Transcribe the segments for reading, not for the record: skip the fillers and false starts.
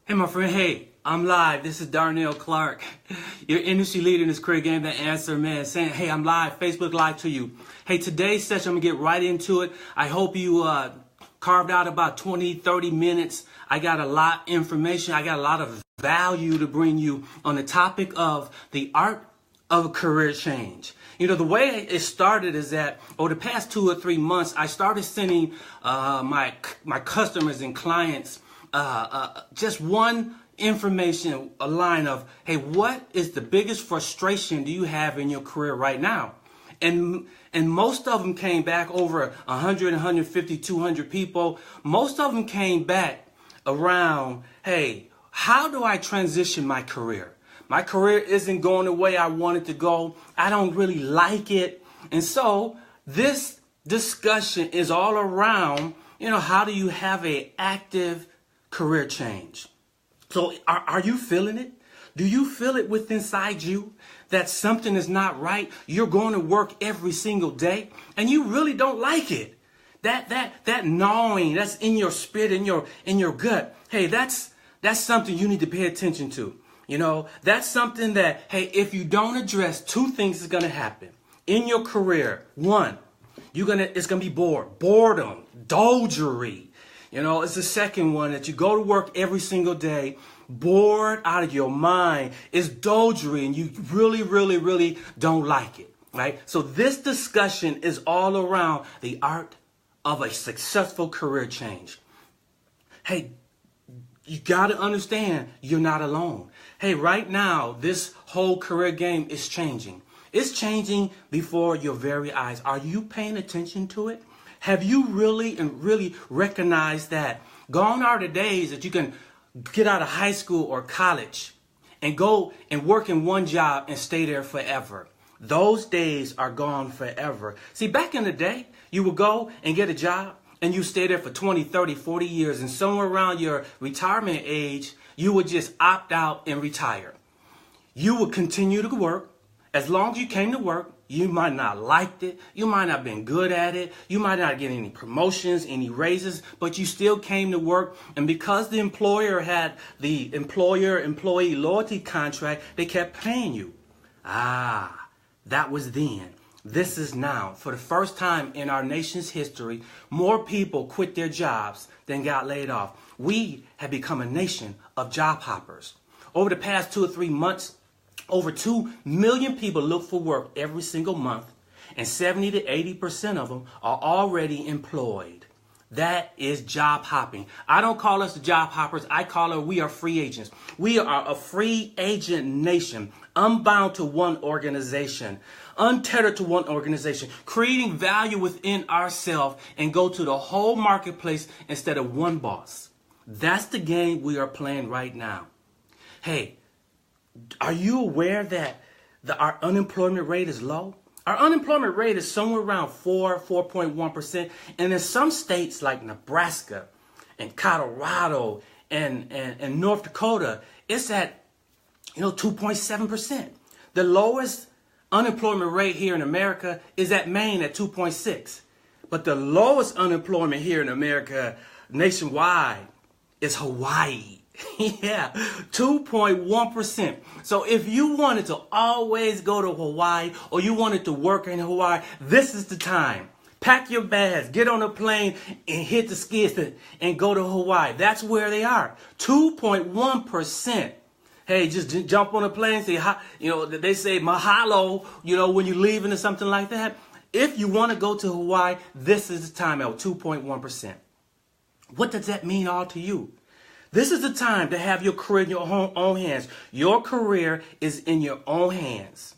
Hey, my friend. Hey, I'm live. This is Darnell, Clarke, your industry leader in this career game, The Answer Man, saying, hey, I'm live, Facebook Live to you. Hey, today's session, I'm going to get right into it. I hope you carved out about 20, 30 minutes. I got a lot of information. I got a lot of value to bring you on the topic of the art of a career change. You know, the way it started is that over the past 2 or 3 months, I started sending my customers and clients just one information, a line of, hey, what is the biggest frustration do you have in your career right now? And most of them came back, over 100, 150, 200 people. Most of them came back around, hey, how do I transition my career? My career isn't going the way I want it to go. I don't really like it. And so this discussion is all around, how do you have an active career change? So are you feeling it? Do you feel it within inside you that something is not right? You're going to work every single day and you really don't like it. That gnawing that's in your spirit, in your gut. Hey, that's something you need to pay attention to. That's something that, hey, if you don't address, two things is going to happen in your career. One, it's going to be boredom, drudgery. It's the second one, that you go to work every single day, bored out of your mind. It's drudgery and you really, really, really don't like it, right? So this discussion is all around the art of a successful career change. Hey, you got to understand you're not alone. Hey, right now, this whole career game is changing. It's changing before your very eyes. Are you paying attention to it? Have you really recognized that gone are the days that you can get out of high school or college and go and work in one job and stay there forever? Those days are gone forever. See, back in the day, you would go and get a job and you stay there for 20, 30, 40 years, and somewhere around your retirement age, you would just opt out and retire. You would continue to work. As long as you came to work, you might not liked it. You might not have been good at it. You might not get any promotions, any raises, but you still came to work. And because the employer had the employer-employee loyalty contract, they kept paying you. That was then. This is now. For the first time in our nation's history, more people quit their jobs than got laid off. We have become a nation of job hoppers. Over the past 2 or 3 months, over 2 million people look for work every single month, and 70 to 80% of them are already employed. That is job hopping. I don't call us the job hoppers. I call it we are free agents. We are a free agent nation, unbound to one organization, untethered to one organization, creating value within ourselves and go to the whole marketplace instead of one boss. That's the game we are playing right now. Hey, are you aware that our unemployment rate is low? Our unemployment rate is somewhere around 4.1%. And in some states like Nebraska and Colorado and North Dakota, it's at 2.7%. The lowest unemployment rate here in America is at Maine at 2.6. But the lowest unemployment here in America nationwide is Hawaii. Yeah, 2.1%. So if you wanted to always go to Hawaii or you wanted to work in Hawaii, this is the time. Pack your bags, get on a plane and hit the skids and go to Hawaii. That's where they are. 2.1%. Hey, just jump on a plane, say, they say mahalo, when you're leaving or something like that. If you want to go to Hawaii, this is the time at 2.1%. What does that mean all to you? This is the time to have your career in your own hands. Your career is in your own hands.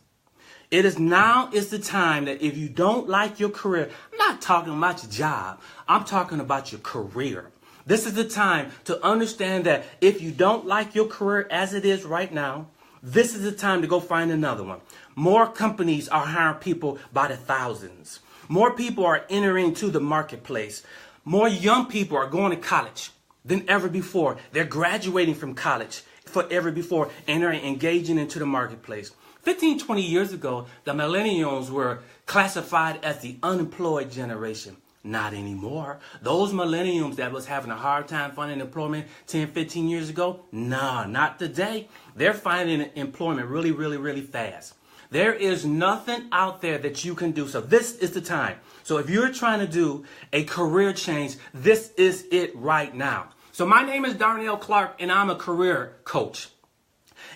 Now is the time that if you don't like your career, I'm not talking about your job. I'm talking about your career. This is the time to understand that if you don't like your career as it is right now, this is the time to go find another one. More companies are hiring people by the thousands. More people are entering to the marketplace. More young people are going to college than ever before. They're graduating from college for ever before, and they're engaging into the marketplace. 15, 20 years ago, the millennials were classified as the unemployed generation. Not anymore. Those millennials that was having a hard time finding employment 10, 15 years ago, nah, not today. They're finding employment really, really, really fast. There is nothing out there that you can do. So this is the time. So if you're trying to do a career change, this is it right now. So my name is Darnell Clarke, and I'm a career coach.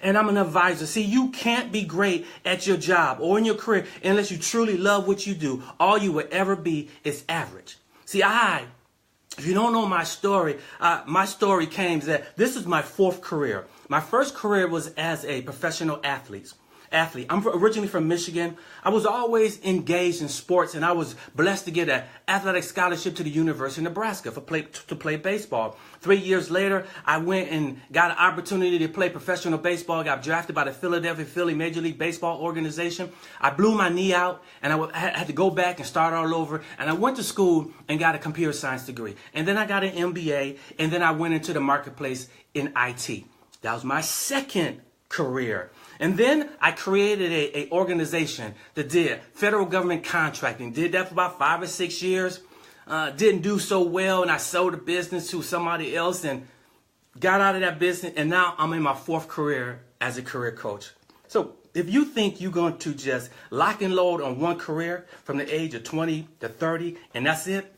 And I'm an advisor. See, you can't be great at your job or in your career unless you truly love what you do. All you will ever be is average. See, if you don't know my story came that this is my fourth career. My first career was as a professional athlete. I'm originally from Michigan. I was always engaged in sports, and I was blessed to get an athletic scholarship to the University of Nebraska to play baseball. 3 years later, I went and got an opportunity to play professional baseball. I got drafted by the Philadelphia Philly Major League Baseball organization. I blew my knee out, and I had to go back and start all over. And I went to school and got a computer science degree. And then I got an MBA, and then I went into the marketplace in IT. That was my second career. And then I created a organization that did federal government contracting. Did that for about 5 or 6 years. Didn't do so well, and I sold the business to somebody else and got out of that business. And now I'm in my fourth career as a career coach. So if you think you're going to just lock and load on one career from the age of 20 to 30 and that's it,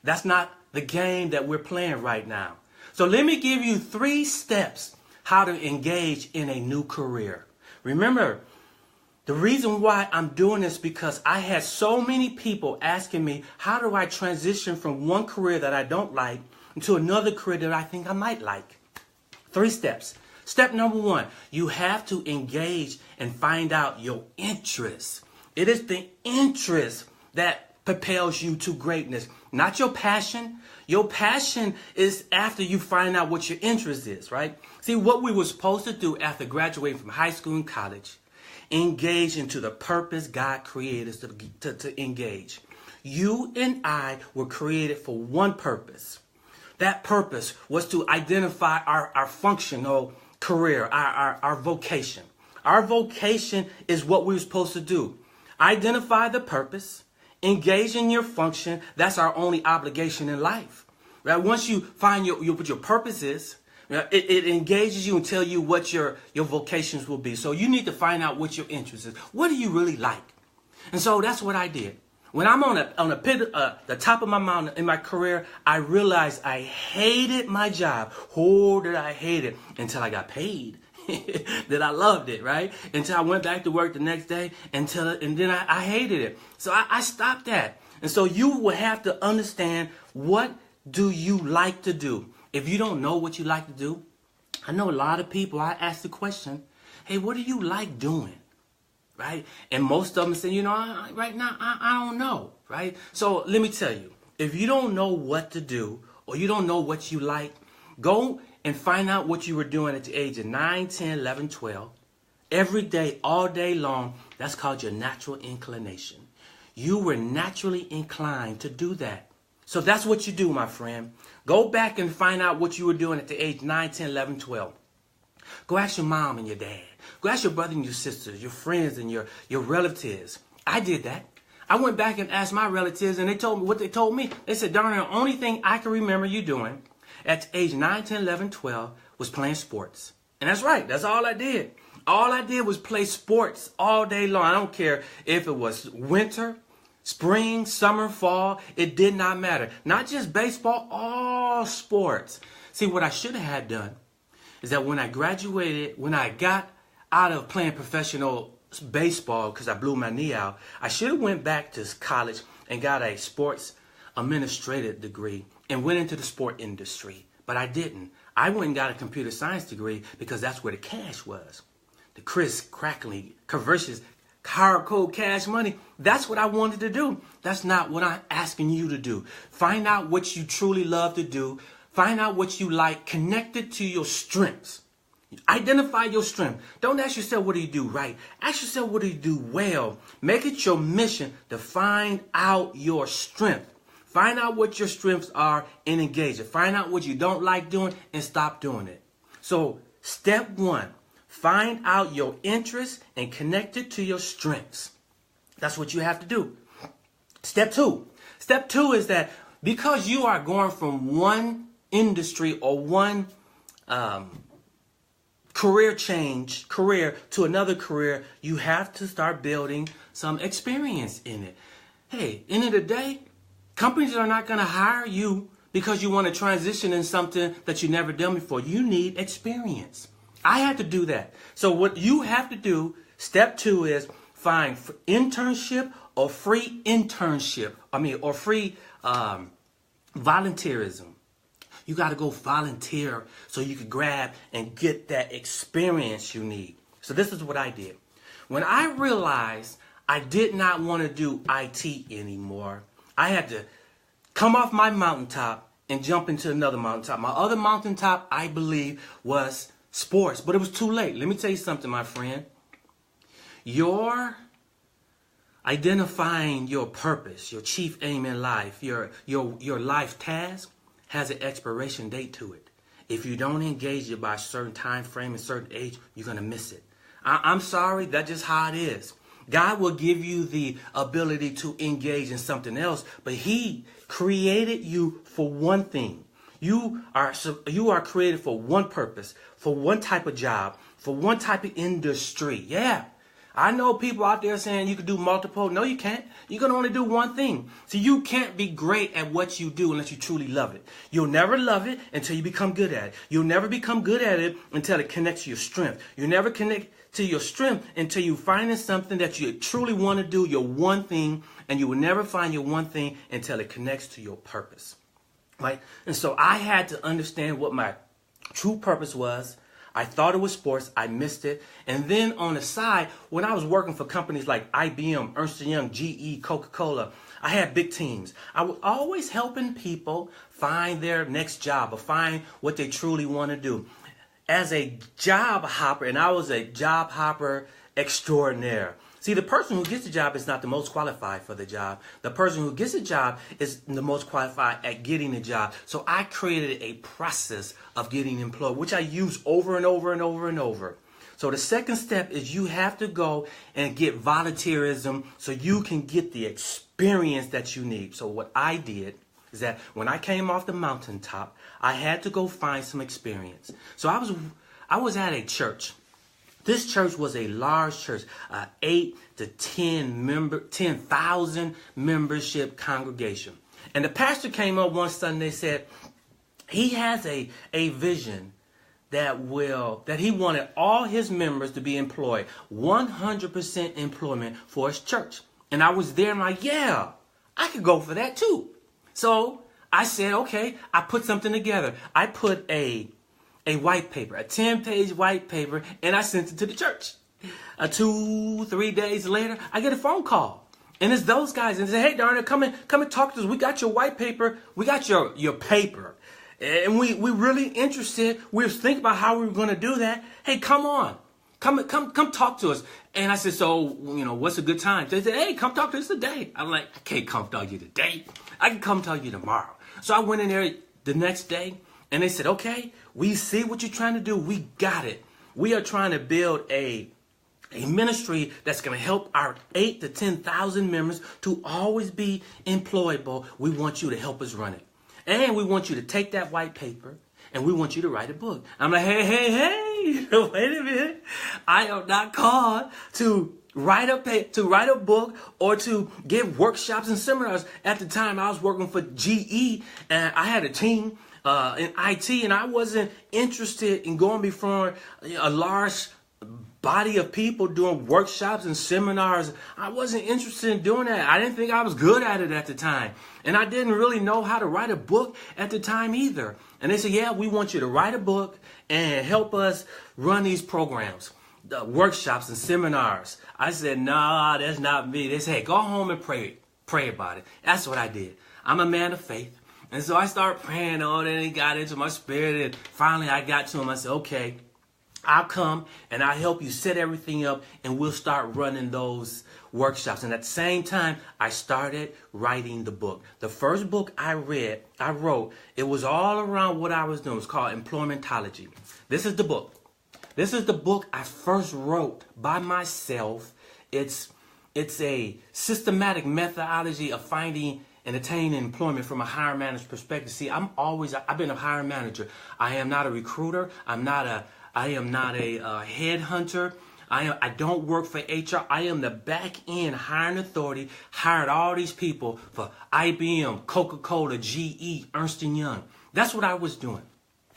that's not the game that we're playing right now. So let me give you 3 steps how to engage in a new career. Remember, the reason why I'm doing this because I had so many people asking me, how do I transition from one career that I don't like into another career that I think I might like? 3 steps. Step number 1, you have to engage and find out your interests. It is the interest that propels you to greatness, not your passion. Your passion is after you find out what your interest is, right? See, what we were supposed to do after graduating from high school and college, engage into the purpose God created us to engage. You and I were created for one purpose. That purpose was to identify our functional career, our vocation. Our vocation is what we were supposed to do. Identify the purpose. Engage in your function. That's our only obligation in life. Right? Once you find what your purpose is, it engages you and tell you what your vocations will be. So you need to find out what your interest is. What do you really like? And so that's what I did. When I'm on the top of my mountain in my career, I realized I hated my job. Oh, did I hate it until I got paid. That I loved it, right? Until I went back to work the next day and then I hated it. So I stopped that. And so you will have to understand, what do you like to do? If you don't know what you like to do, I know a lot of people, I ask the question, hey, what do you like doing? Right? And most of them say, right now, I don't know, right? So let me tell you, if you don't know what to do or you don't know what you like, go and find out what you were doing at the age of 9, 10, 11, 12. Every day, all day long, that's called your natural inclination. You were naturally inclined to do that. So that's what you do, my friend. Go back and find out what you were doing at the age 9, 10, 11, 12. Go ask your mom and your dad. Go ask your brother and your sisters, your friends and your relatives. I did that. I went back and asked my relatives, and they told me what they told me. They said, Darnell, the only thing I can remember you doing at age 9, 10, 11, 12 was playing sports. And that's right. That's all I did. All I did was play sports all day long. I don't care if it was winter, spring, summer, fall. It did not matter. Not just baseball, all sports. See, what I should have done is that when I graduated, when I got out of playing professional baseball because I blew my knee out, I should have went back to college and got a sports administrative degree and went into the sport industry. But I didn't. I went and got a computer science degree because that's where the cash was. The crisp, crackling, conversions, hardcore cash money. That's what I wanted to do. That's not what I'm asking you to do. Find out what you truly love to do. Find out what you like. Connect it to your strengths. Identify your strength. Don't ask yourself, what do you do right? Ask yourself, what do you do well? Make it your mission to find out your strength. Find out what your strengths are and engage it. Find out what you don't like doing and stop doing it. So step 1, find out your interests and connect it to your strengths. That's what you have to do. Step 2 Step two is that because you are going from one industry or one career to another career, you have to start building some experience in it. Hey, end of the day, companies are not going to hire you because you want to transition in something that you never done before. You need experience. I had to do that. So what you have to do, step two, is find internship or free internship. Or free volunteerism. You got to go volunteer so you can grab and get that experience you need. So this is what I did. When I realized I did not want to do IT anymore, I had to come off my mountaintop and jump into another mountaintop. My other mountaintop, I believe, was sports, but it was too late. Let me tell you something, my friend. Your identifying your purpose, your chief aim in life, your life task has an expiration date to it. If you don't engage it by a certain time frame and certain age, you're going to miss it. I'm sorry, that's just how it is. God will give you the ability to engage in something else, but He created you for one thing. You are created for one purpose, for one type of job, for one type of industry. Yeah. I know people out there saying you can do multiple. No, you can't. You can only do one thing. So you can't be great at what you do unless you truly love it. You'll never love it until you become good at it. You'll never become good at it until it connects to your strength. You'll never connect to your strength until you find something that you truly want to do, your one thing, and you will never find your one thing until it connects to your purpose. Right? And so I had to understand what my true purpose was. I thought it was sports. I missed it. And then on the side, when I was working for companies like IBM, Ernst & Young, GE, Coca-Cola, I had big teams. I was always helping people find their next job or find what they truly want to do. As a job hopper, and I was a job hopper extraordinaire. See, the person who gets the job is not the most qualified for the job. The person who gets the job is the most qualified at getting the job. So I created a process of getting employed, which I use over and over and over and over. So the second step is you have to go and get volunteerism so you can get the experience that you need. So what I did is that when I came off the mountaintop, I had to go find some experience. So I was at a church. This church was a large church, 8 to 10,000 membership congregation. And the pastor came up one Sunday and said he has a vision that he wanted all his members to be employed, 100% employment for his church. And I was there and like, yeah, I could go for that too. So I said, okay, I put something together. I put a white paper, a 10-page white paper, and I sent it to the church. 2-3 days later, I get a phone call. And it's those guys. And they say, hey, Darnell, come and talk to us. We got your white paper. We got your paper. And we really interested. We were thinking about how we were going to do that. Hey, come on. Come talk to us. And I said, so, what's a good time? They said, hey, come talk to us today. I'm like, I can't come talk to you today. I can come talk to you tomorrow. So I went in there the next day. And they said, okay, we see what you're trying to do. We got it. We are trying to build a ministry that's going to help our 8 to 10,000 members to always be employable. We want you to help us run it. And we want you to take that white paper and we want you to write a book. I'm like, hey, wait a minute. I am not called to write a book or to give workshops and seminars. At the time, I was working for GE and I had a team in IT, and I wasn't interested in going before a large body of people doing workshops and seminars. I wasn't interested in doing that. I didn't think I was good at it at the time. And I didn't really know how to write a book at the time either. And they said, yeah, we want you to write a book and help us run these programs, workshops and seminars. I said, nah, that's not me. They said, hey, go home and pray about it. That's what I did. I'm a man of faith. And so I started praying on it, and it got into my spirit. And finally, I got to him. I said, okay, I'll come and I'll help you set everything up, and we'll start running those workshops. And at the same time, I started writing the book. The first book I wrote, it was all around what I was doing. It was called Employmentology. This is the book. This is the book I first wrote by myself. It's a systematic methodology of finding and attain employment from a hiring manager's perspective. See, I've been a hiring manager. I am not a recruiter. I am not a headhunter. I don't work for HR. I am the back end hiring authority. Hired all these people for IBM, Coca-Cola, GE, Ernst & Young. That's what I was doing.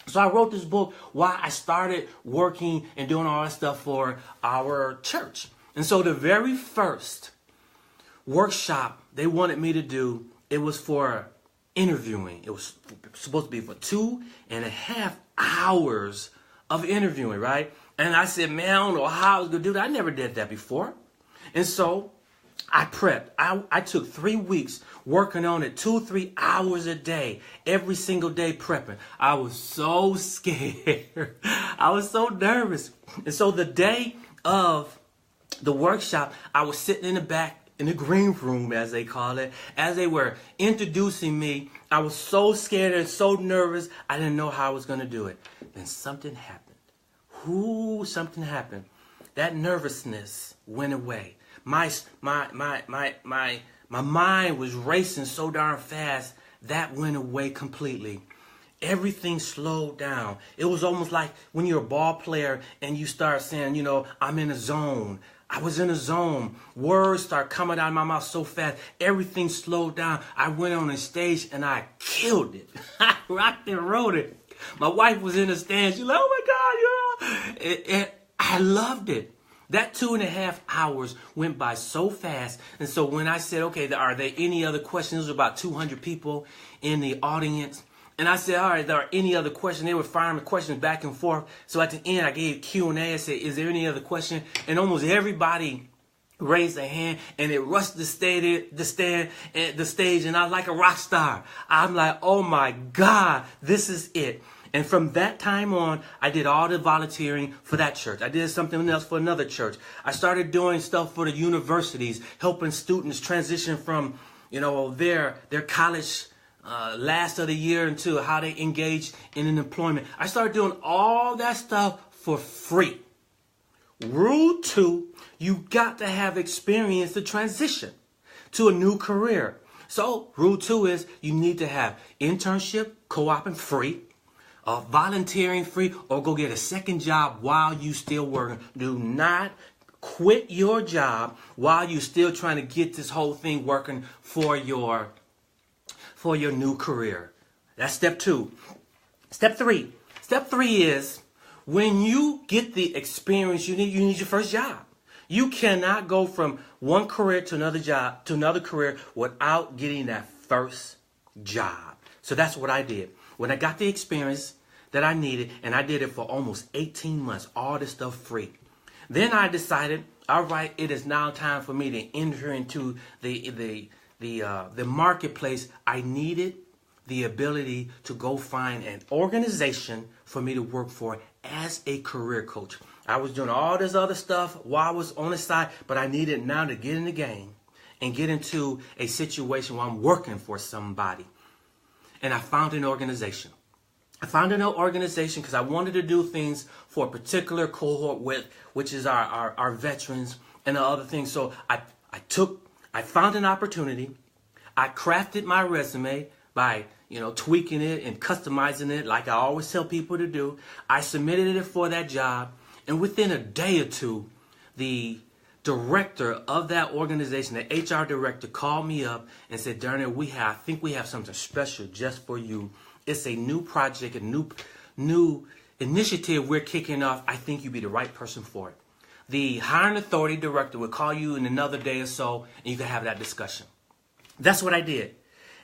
So I wrote this book while I started working and doing all that stuff for our church. And so the very first workshop they wanted me to do, it was for interviewing. It was supposed to be for 2.5 hours of interviewing, right? And I said, man, I don't know how I was going to do that. I never did that before. And so I prepped. I took 3 weeks working on it, 2-3 hours a day, every single day prepping. I was so scared. I was so nervous. And so the day of the workshop, I was sitting in the back in the green room, as they call it, as they were introducing me. I was so scared and so nervous. I didn't know how I was going to do it. Then something happened. Something happened. That nervousness went away. My mind was racing so darn fast. That went away completely. Everything slowed down. It was almost like when you're a ball player and you start saying, you know, I'm in a zone. I was in a zone. Words start coming out of my mouth so fast. Everything slowed down. I went on a stage and I killed it. I rocked and rolled it. My wife was in the stand. She's like, oh my God, and I loved it. That 2.5 hours went by so fast. And so when I said, okay, are there any other questions? There was about 200 people in the audience. And I said, all right, there are any other questions? They were firing the questions back and forth. So at the end, I gave Q&A. I said, is there any other question? And almost everybody raised their hand, and it rushed the stage, and I was like a rock star. I'm like, oh my God, this is it. And from that time on, I did all the volunteering for that church. I did something else for another church. I started doing stuff for the universities, helping students transition from, you know, their college last of the year into how they engage in an employment. I started doing all that stuff for free. Rule 2, you got to have experience to transition to a new career. So rule 2 is you need to have internship, co-oping free, volunteering free, or go get a second job while you still working. Do not quit your job while you're still trying to get this whole thing working for your new career. That's step 2. Step 3. Step 3 is when you get the experience you need your first job. You cannot go from one career to another job to another career without getting that first job. So that's what I did. When I got the experience that I needed, and I did it for almost 18 months, all this stuff free. Then I decided, all right, it is now time for me to enter into the marketplace. I needed the ability to go find an organization for me to work for as a career coach. I was doing all this other stuff while I was on the side, but I needed now to get in the game and get into a situation where I'm working for somebody. And I found an organization. I found an organization because I wanted to do things for a particular cohort which is our veterans and the other things. So I found an opportunity. I crafted my resume by, tweaking it and customizing it like I always tell people to do. I submitted it for that job. And within a day or two, the director of that organization, the HR director, called me up and said, Darnell, I think we have something special just for you. It's a new project, a new initiative we're kicking off. I think you'd be the right person for it. The hiring authority director will call you in another day or so, and you can have that discussion. That's what I did.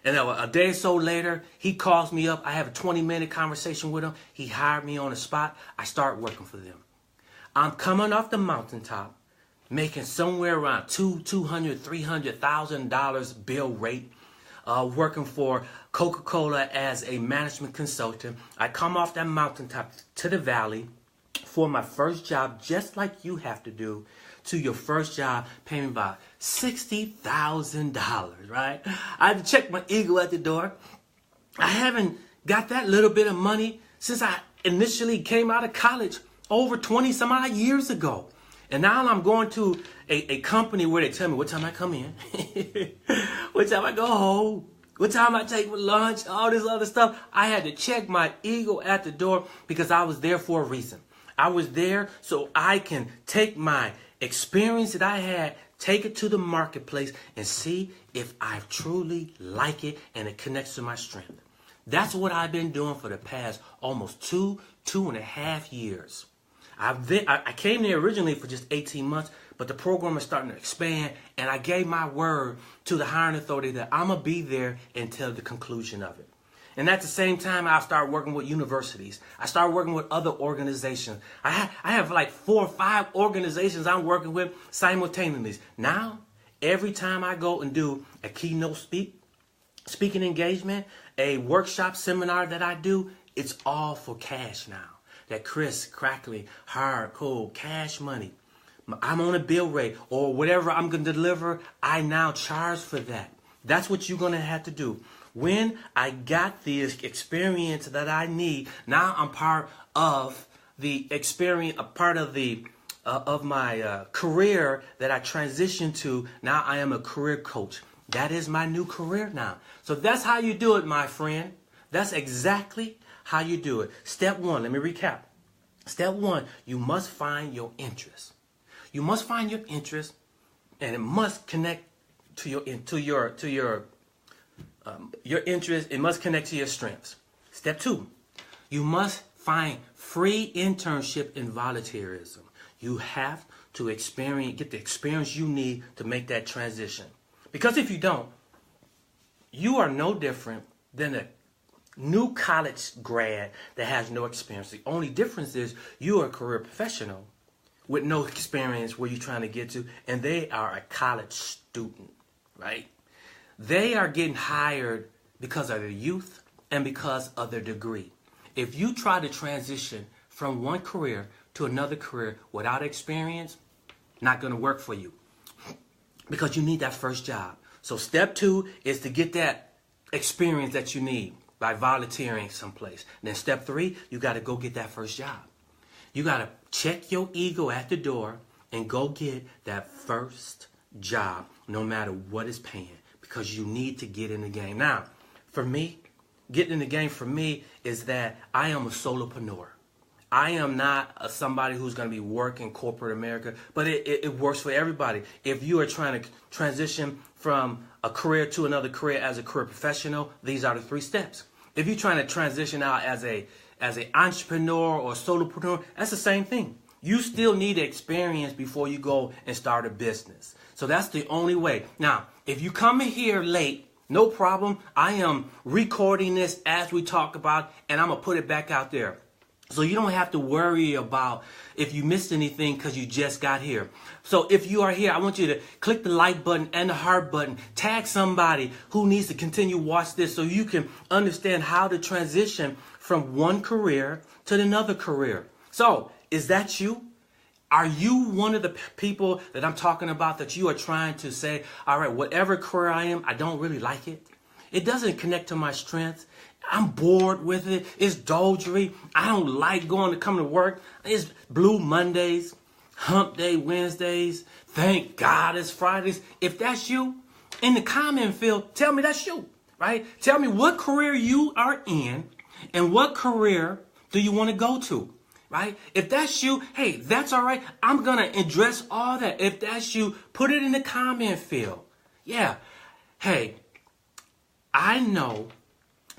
And a day or so later, he calls me up. I have a 20-minute conversation with him. He hired me on the spot. I start working for them. I'm coming off the mountaintop, making somewhere around $200,000, $300,000 bill rate, working for Coca-Cola as a management consultant. I come off that mountaintop to the valley for my first job, just like you have to do to your first job, paying me about $60,000, right? I had to check my ego at the door. I haven't got that little bit of money since I initially came out of college over 20 some odd years ago. And now I'm going to a company where they tell me what time I come in, what time I go home, what time I take my lunch, all this other stuff. I had to check my ego at the door because I was there for a reason. I was there so I can take my experience that I had, take it to the marketplace and see if I truly like it and it connects to my strength. That's what I've been doing for the past almost 2.5 years. I came there originally for just 18 months, but the program is starting to expand, and I gave my word to the hiring authority that I'm going to be there until the conclusion of it. And at the same time, I started working with universities. I started working with other organizations. I have like 4 or 5 organizations I'm working with simultaneously. Now, every time I go and do a keynote speaking engagement, a workshop seminar that I do, it's all for cash now. That crisp, crackly, hard, cold, cash money. I'm on a bill rate or whatever I'm going to deliver, I now charge for that. That's what you're going to have to do. When I got the experience that I need, now I'm part of the experience, a part of the of my career that I transitioned to. Now I am a career coach. That is my new career now. So that's how you do it, my friend. That's exactly how you do it. Step 1, let me recap. Step 1, you must find your interest. You must find your interest, and it must connect to your interest. It must connect to your strengths. Step 2, you must find free internship in volunteerism. You have to get the experience you need to make that transition. Because if you don't, you are no different than a new college grad that has no experience. The only difference is you are a career professional with no experience where you're trying to get to, and they are a college student, right? They are getting hired because of their youth and because of their degree. If you try to transition from one career to another career without experience, not going to work for you because you need that first job. So step 2 is to get that experience that you need by volunteering someplace. And then step 3, you got to go get that first job. You got to check your ego at the door and go get that first job, no matter what it's paying, because you need to get in the game. Now, for me, getting in the game for me is that I am a solopreneur. I am not somebody who's going to be working corporate America, but it works for everybody. If you are trying to transition from a career to another career as a career professional, these are the 3 steps. If you're trying to transition out as an entrepreneur or solopreneur, that's the same thing. You still need experience before you go and start a business. So that's the only way. Now, if you come in here late, no problem. I am recording this as we talk about, and I'm going to put it back out there. So you don't have to worry about if you missed anything because you just got here. So if you are here, I want you to click the like button and the heart button. Tag somebody who needs to continue watch this so you can understand how to transition from one career to another career. So is that you? Are you one of the people that I'm talking about that you are trying to say, all right, whatever career I am, I don't really like it. It doesn't connect to my strengths. I'm bored with it. It's drudgery. I don't like coming to work. It's Blue Mondays, Hump Day Wednesdays. Thank God it's Fridays. If that's you, in the comment field, tell me that's you, right? Tell me what career you are in and what career do you want to go to, right? If that's you, hey, that's all right. I'm going to address all that. If that's you, put it in the comment field. Yeah. Hey, I know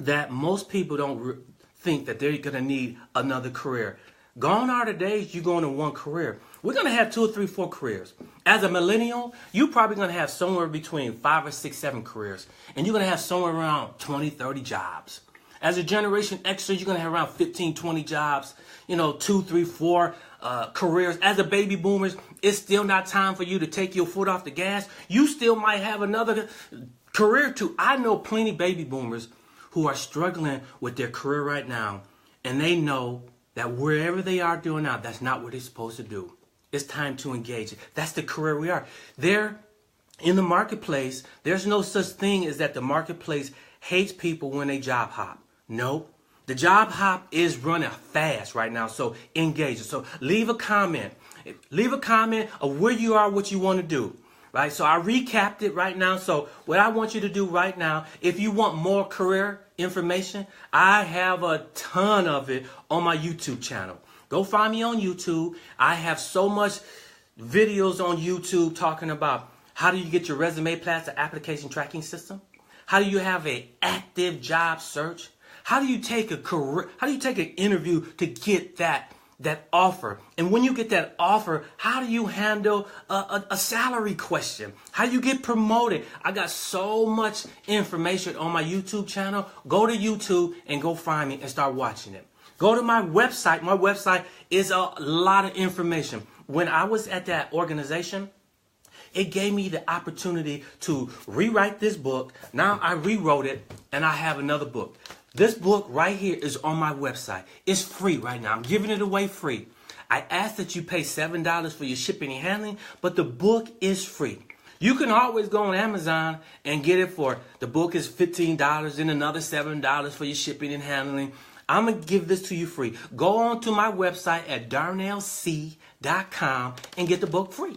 that most people don't think that they're going to need another career. Gone are the days you go into one career. We're going to have 2 or 3, 4 careers. As a millennial, you're probably going to have somewhere between 5 or 6, 7 careers. And you're going to have somewhere around 20, 30 jobs. As a Generation Xer, you're going to have around 15, 20 jobs. 2, 3, 4 careers. As a baby boomers, it's still not time for you to take your foot off the gas. You still might have another career too. I know plenty baby boomers who are struggling with their career right now, and they know that wherever they are doing now, that's not what they're supposed to do. It's time to engage. That's the career we are. They're in the marketplace. There's no such thing as that the marketplace hates people when they job hop. No, The job hop is running fast right now, so engage it. So leave a comment. Leave a comment of where you are, what you want to do. Right? So I recapped it right now. So what I want you to do right now, if you want more career information, I have a ton of it on my YouTube channel. Go find me on YouTube. I have so much videos on YouTube talking about how do you get your resume past the application tracking system? How do you have an active job search? How do you take an interview to get that offer? And when you get that offer, how do you handle a salary question? How do you get promoted? I got so much information on my YouTube channel. Go to YouTube and go find me and start watching it. Go to my website. My website is a lot of information. When I was at that organization, it gave me the opportunity to rewrite this book. Now I rewrote it and I have another book. This book right here is on my website. It's free right now. I'm giving it away free. I ask that you pay $7 for your shipping and handling, but the book is free. You can always go on Amazon and get it for, the book is $15 and another $7 for your shipping and handling. I'm going to give this to you free. Go on to my website at darnellc.com and get the book free,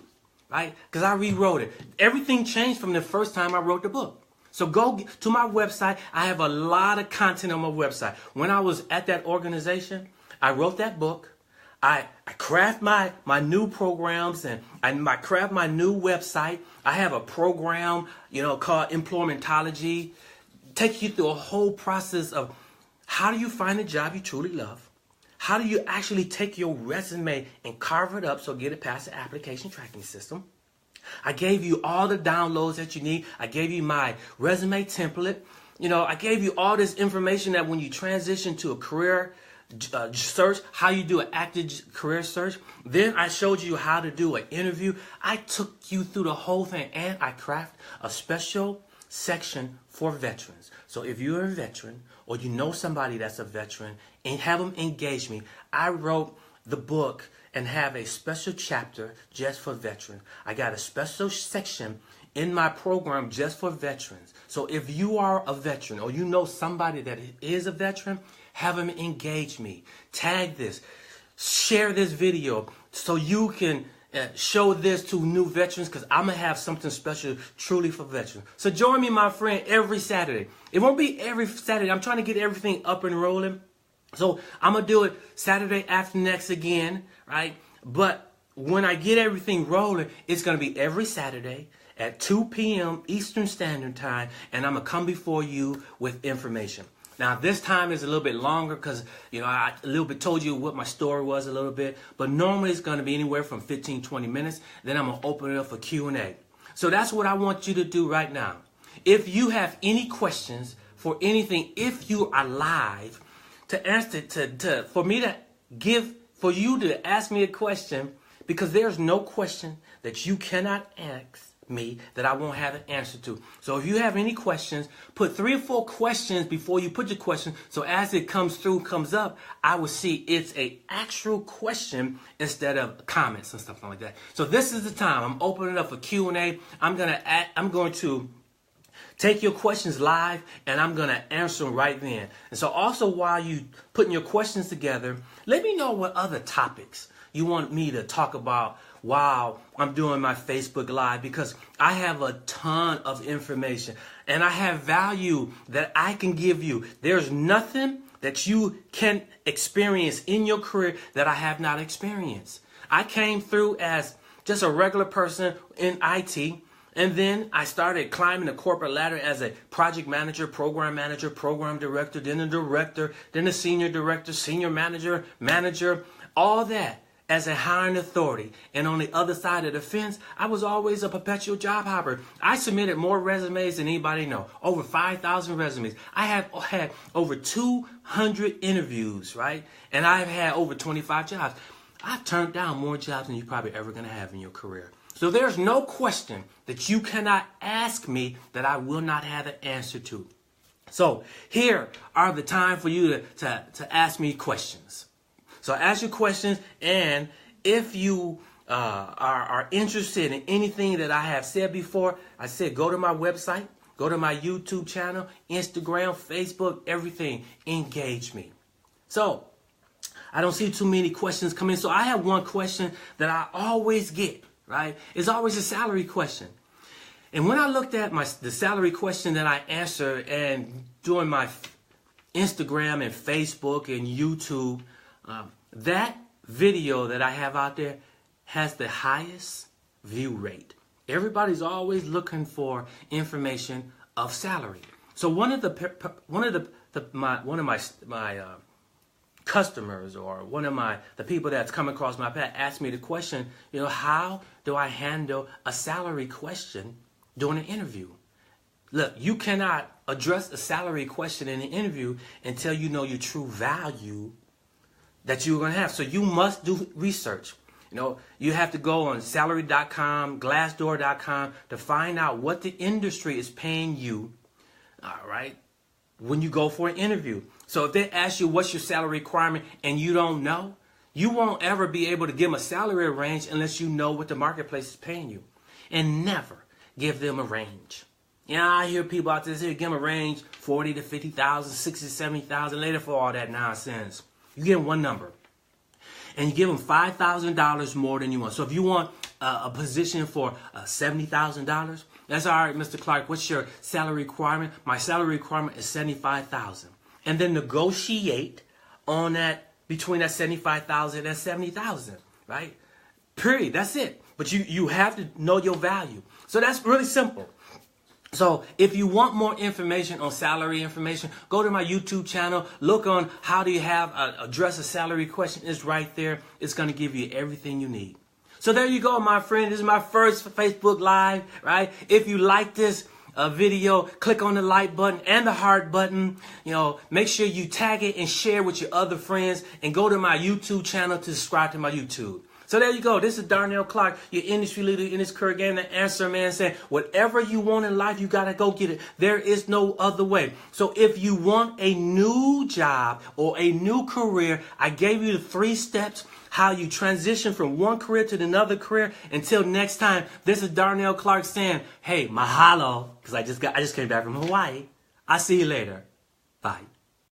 right? Because I rewrote it. Everything changed from the first time I wrote the book. So go to my website. I have a lot of content on my website. When I was at that organization, I wrote that book. I craft my new programs and I craft my new website. I have a program, called Employmentology. Take you through a whole process of how do you find a job you truly love? How do you actually take your resume and carve it up so get it past the application tracking system? I gave you all the downloads that you need. I gave you my resume template. I gave you all this information that when you transition to a career search, how you do an active career search. Then I showed you how to do an interview. I took you through the whole thing, and I craft a special section for veterans. So if you're a veteran or you know somebody that's a veteran and have them engage me, I wrote the book and have a special chapter just for veterans. I got a special section in my program just for veterans. So if you are a veteran or you know somebody that is a veteran, have them engage me. Tag this. Share this video so you can show this to new veterans, because I'm going to have something special truly for veterans. So join me, my friend, every Saturday. It won't be every Saturday. I'm trying to get everything up and rolling. So I'm going to do it Saturday after next again, right? But when I get everything rolling, it's going to be every Saturday at 2 p.m. Eastern Standard Time, and I'm going to come before you with information. Now, this time is a little bit longer because, I a little bit told you what my story was a little bit, but normally it's going to be anywhere from 15, 20 minutes. Then I'm going to open it up for Q&A. So that's what I want you to do right now. If you have any questions for anything, if you are live, to answer, for you to ask me a question, because there's no question that you cannot ask me that I won't have an answer to. So if you have any questions, put 3 or 4 questions before you put your question. So as it comes up, I will see it's a actual question instead of comments and stuff like that. So this is the time. I'm opening up for Q&A. I'm going to take your questions live, and I'm going to answer them right then. And so also while you putting your questions together, let me know what other topics you want me to talk about while I'm doing my Facebook Live, because I have a ton of information and I have value that I can give you. There's nothing that you can experience in your career that I have not experienced. I came through as just a regular person in IT. And then I started climbing the corporate ladder as a project manager, program director, then a senior director, senior manager, all that as a hiring authority. And on the other side of the fence, I was always a perpetual job hopper. I submitted more resumes than anybody know. Over 5,000 resumes. I have had over 200 interviews, right? And I've had over 25 jobs. I've turned down more jobs than you're probably ever going to have in your career. So there's no question that you cannot ask me that I will not have an answer to. So here are the time for you to ask me questions. So ask your questions, and if you are interested in anything that I have said before, I said go to my website, go to my YouTube channel, Instagram, Facebook, everything. Engage me. So I don't see too many questions come in. So I have one question that I always get, right? It's always a salary question. And when I looked at the salary question that I answered and doing my Instagram and Facebook and YouTube, that video that I have out there has the highest view rate. Everybody's always looking for information of salary. So one of my customers, or the people that's come across my path, asked me the question, how do I handle a salary question during an interview? Look, you cannot address a salary question in an interview until you know your true value that you're going to have. So you must do research. You have to go on salary.com, glassdoor.com to find out what the industry is paying you, all right, when you go for an interview. So if they ask you what's your salary requirement and you don't know, you won't ever be able to give them a salary range unless you know what the marketplace is paying you. And never give them a range. I hear people out there say, give them a range, 40 to 50,000, 60 to 70,000, later for all that nonsense. You give them one number. And you give them $5,000 more than you want. So if you want a position for $70,000, that's all right, Mr. Clarke. What's your salary requirement? My salary requirement is $75,000. And then negotiate on that between that $75,000 and $70,000, right? Period. That's it. But you have to know your value. So that's really simple. So if you want more information on salary information, go to my YouTube channel. Look on how do you address a salary question. It's right there. It's going to give you everything you need. So there you go, my friend. This is my first Facebook Live, right? If you like this video, click on the like button and the heart button. Make sure you tag it and share with your other friends, and go to my YouTube channel to subscribe to my YouTube. So there you go. This is Darnell Clarke, your industry leader in this career game. The answer man saying, whatever you want in life, you got to go get it. There is no other way. So if you want a new job or a new career, I gave you the 3 steps, how you transition from one career to another career. Until next time, this is Darnell Clarke saying, hey, mahalo, because I just came back from Hawaii. I'll see you later. Bye.